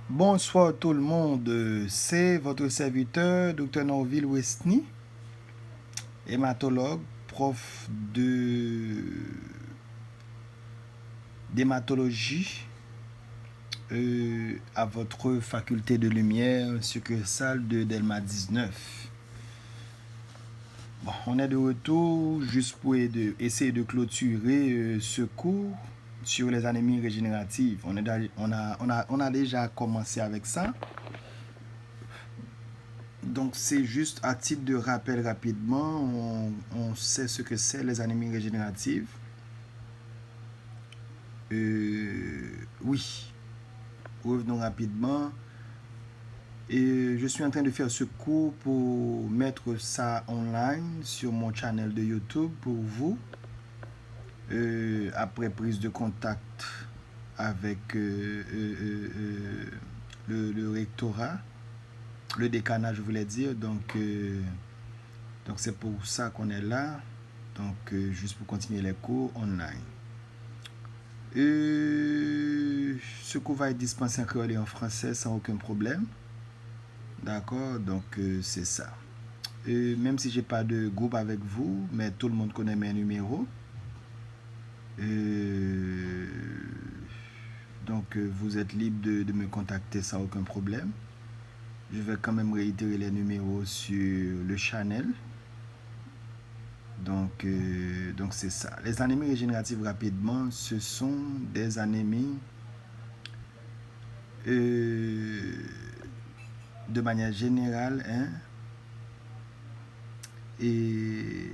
Bonsoir tout le monde, c'est votre serviteur, Dr Norville Westny, hématologue, prof de d'hématologie à votre faculté de lumière, succursale de Delma 19. Bon, on est de retour juste pour essayer de clôturer ce cours sur les anémies régénératives. On a déjà commencé avec ça. Donc c'est juste à titre de rappel rapidement, on sait ce que c'est les anémies régénératives. Oui, revenons rapidement. Et je suis en train de faire ce cours pour mettre ça online sur mon channel de YouTube pour vous. Après prise de contact avec le rectorat, le décanat je voulais dire. Donc c'est pour ça qu'on est là. Donc juste pour continuer les cours online. Ce cours va être dispensé en créole et en français sans aucun problème. D'accord, donc c'est ça. Même si j'ai pas de groupe avec vous, mais tout le monde connaît mes numéros. Donc vous êtes libre de me contacter sans aucun problème. Je vais quand même réitérer les numéros sur le channel. Donc c'est ça. Les anémies régénératives rapidement, ce sont des anémies de manière générale, hein, et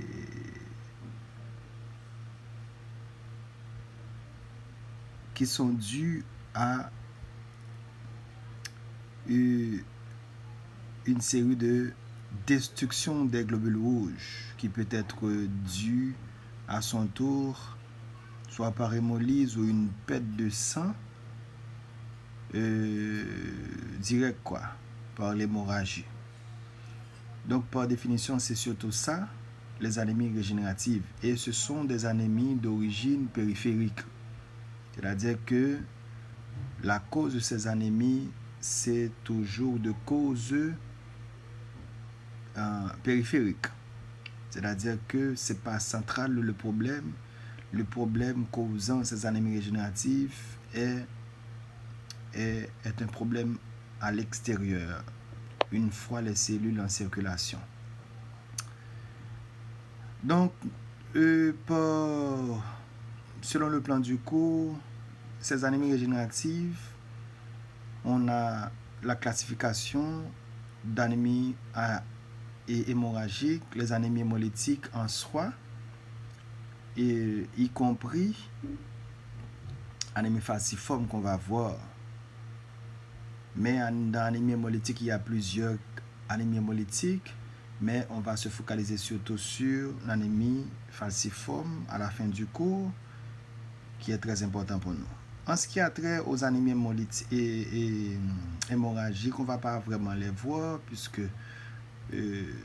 qui sont dues à une série de destruction des globules rouges qui peut être due à son tour soit par hémolyse ou une perte de sang direct quoi, par l'hémorragie. Donc par définition c'est surtout ça, les anémies régénératives, et ce sont des anémies d'origine périphérique, c'est-à-dire que la cause de ces anémies c'est toujours de cause périphérique, c'est-à-dire que c'est pas central le problème causant ces anémies régénératives est un problème à l'extérieur, une fois les cellules en circulation. Donc, selon le plan du cours, ces anémies régénératives, on a la classification d'anémie et hémorragique, les anémies hémolytiques en soi, et y compris anémie falciforme qu'on va voir. Mais dans l'anémie hémolytique, il y a plusieurs anémies hémolytiques, mais on va se focaliser surtout sur l'anémie falciforme à la fin du cours, qui est très important pour nous. En ce qui a trait aux anémies hémolytiques et hémorragiques, on ne va pas vraiment les voir, puisque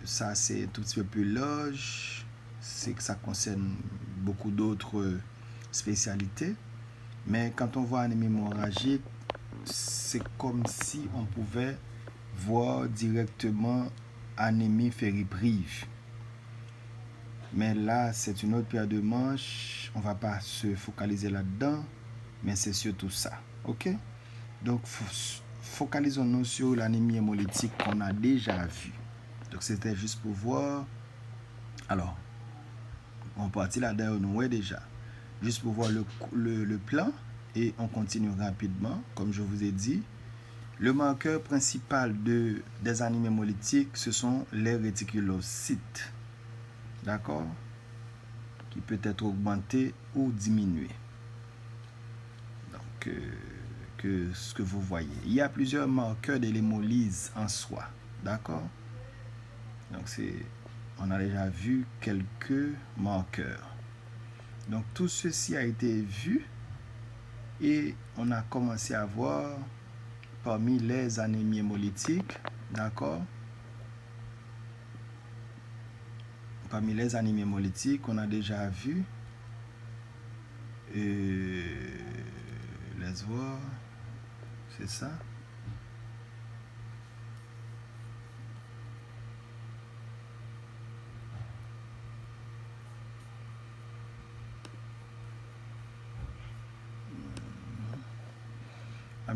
ça c'est un tout petit peu plus large, c'est que ça concerne beaucoup d'autres spécialités. Mais quand on voit anémie hémorragique, c'est comme si on pouvait voir directement anémie fériprive. Mais là, c'est une autre paire de manches. On ne va pas se focaliser là-dedans, mais c'est surtout ça. OK? Donc, focalisons-nous sur l'anémie hémolytique qu'on a déjà vue. Donc, c'était juste pour voir. Alors, on partit là-dedans, on voit déjà. Juste pour voir le plan. Et on continue rapidement, comme je vous ai dit. Le marqueur principal des anémies hémolytiques, ce sont les réticulocytes. D'accord? Qui peut être augmenté ou diminué. Donc, ce que vous voyez. Il y a plusieurs marqueurs de l'hémolyse en soi. D'accord? Donc, on a déjà vu quelques marqueurs. Donc, tout ceci a été vu et on a commencé à voir parmi les anémies hémolytiques, d'accord? Parmi les anémies hémolytiques, on a déjà vu, laisse voir, c'est ça.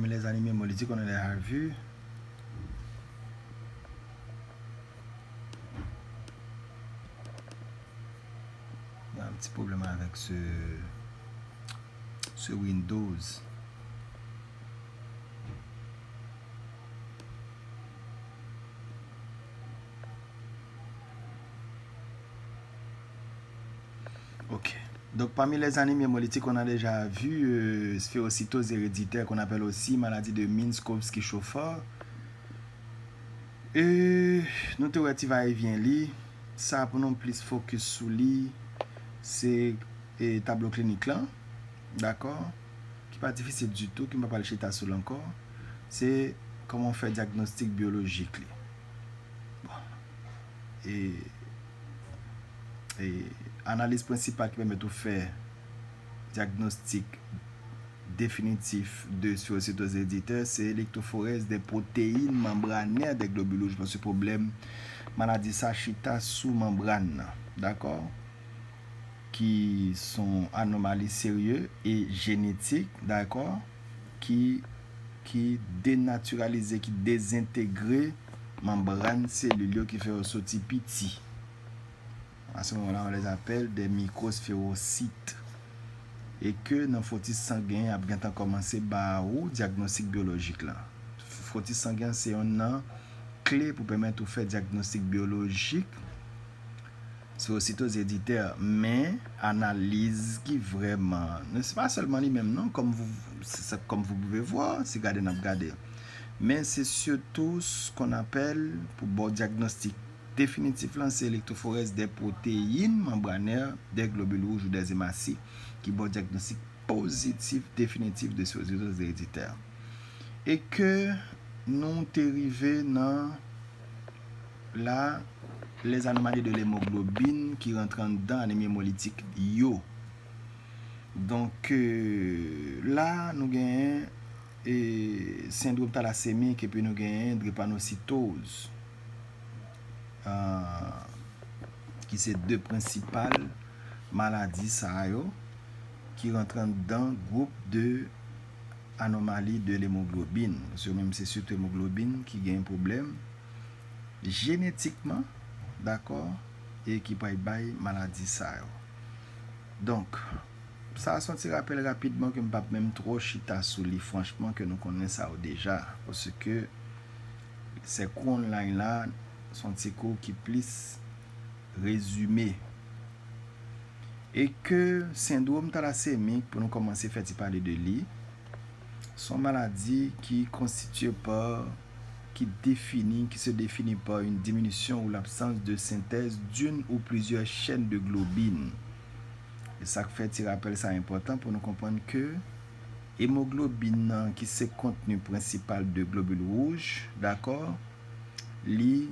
parmi les animaux hémolytiques qu'on a déjà vu, il y a un petit problème avec ce Windows. Ok. Donc, parmi les animaux hémolytiques qu'on a déjà vu, sphérocytose héréditaire qu'on appelle aussi maladie de Minkowski-Schofer. Et nous te va et vient li. Ça pour nous plus focus sur lui, c'est tableau clinique là. D'accord? Qui pas difficile du tout, qui m'a pas le chita sur encore. C'est comment on fait diagnostic biologique. Bon. Et analyse principale qui permet de faire diagnostic définitif de sphérocytose héréditaire, c'est l'électrophorèse des protéines membranaires des globules rouges. Parce que problème, maladie Sachita sous membrane, d'accord, qui sont anomalies sérieuses et génétiques, d'accord, qui dénaturalisent, qui désintègrent membrane cellulaire qui fait sortir petit. À ce moment-là, on les appelle des microsphérocytes. Et que dans le fœtus sanguin, a bien commencé par le diagnostic biologique. Le fœtus sanguin, c'est une clé pour permettre de faire diagnostic biologique sphérocytose héréditaire, mais analyse qui vraiment, ne c'est pas seulement les mêmes, non, comme vous pouvez voir, si regardez, mais c'est surtout ce qu'on appelle, pour bon diagnostic définitif, c'est l'électrophorèse des protéines membranaires des globules rouges ou des hématies, qui bon diagnostic positif définitif de sphérocytose héréditaire. Et que nous dérivés dans là les anomalies de l'hémoglobine qui rentrent dans l'anémie hémolytique yo. Donc là nous gagnons syndrome thalassémique et puis nous gagnons drépanocytose qui c'est deux principales maladies ça yo qui rentrent dans le groupe de anomalies de l'hémoglobine. Parce que même c'est surtout l'hémoglobine qui a un problème génétiquement, d'accord, et qui peut bailler maladie ça. Donc, ça a un petit rappel rapidement que je ne peux pas même trop chita sur lui, franchement, que nous connaissons ça déjà. Parce que ces cours online là sont des cours qui plus résumés. Et que syndrome thalassémique, pour nous commencer à faire parler de lui, sont maladies qui constituent pas, qui se définit par une diminution ou l'absence de synthèse d'une ou plusieurs chaînes de globine. Et ça fait un rappel ça important pour nous comprendre que hémoglobine qui c'est contenu principal de globules rouges, d'accord, li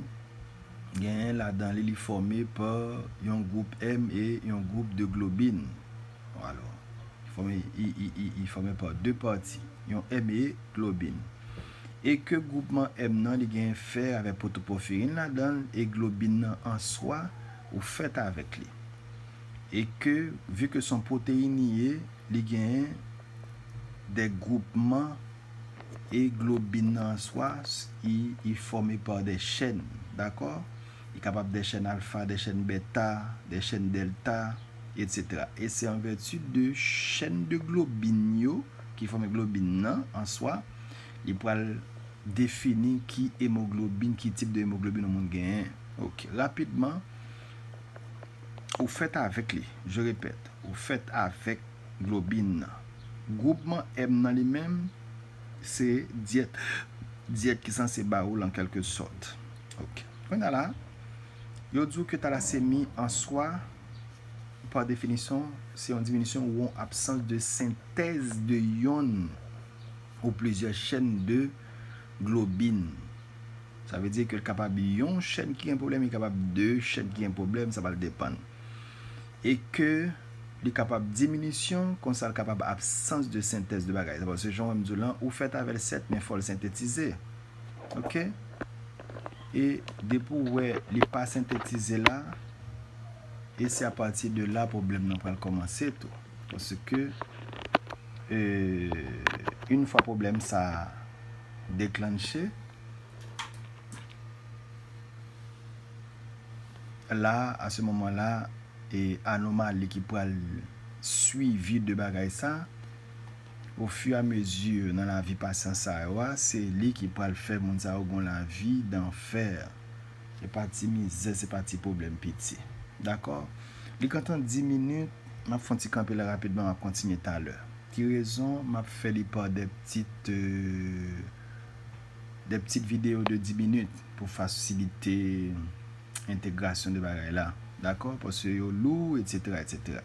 gagne là-dedans li formé par un groupe M et un groupe de globine. Alors, il formé par deux parties, un M et globine. Et que groupement M nan li gen fait avec protoporphyrine là-dedans et globine en soi ou fait avec lui. Et que vu que son protéine li gen des groupements et globine en soi, il formé par des chaînes, d'accord? Il est capable des chaînes alpha, des chaînes bêta, des chaînes delta, etc. Et c'est en vertu de chaînes de globine qui forment globine nan en soi, il pourra définir qui hémoglobine, qui type de hémoglobine au monde gagne. Ok, rapidement, vous faites avec lui, je répète, vous faites avec globine. Groupement M dans lui-même, c'est diète qui est censée baoul en quelque sorte. Ok, on a là, il dit que thalassémie en soi, par définition, c'est une diminution ou une absence de synthèse de ions ou plusieurs chaînes de globine. Ça veut dire que le capable une chaîne qui a un problème, il est capable deux chaînes qui a un problème, ça va le dépendre. Et que les capable diminution, comme ça le capable absence de synthèse de bagaille. Parce que Jean Mdoulan ou fait avec 7 mais il faut le synthétiser. OK? Et depuis ouais, il pas synthétisé là et c'est à partir de là problème n'a pas commencer tout. Parce que une fois problème ça déclenché, là, à ce moment-là, et anomalie qui pourrait suivi de bagay ça, au fur et à mesure dans la vie passant ça, c'est lui qui pourrait faire mon ça la vie d'enfer. C'est parti misère, c'est parti problème petit. D'accord? Les quand on 10 minutes, m'a fait un petit camper rapidement, m'a continuer tout à l'heure. Qui raison, m'a fait les pas des petites vidéos de 10 minutes pour faciliter l'intégration de bagaille là. D'accord? Parce que yo lourd, etc., etc.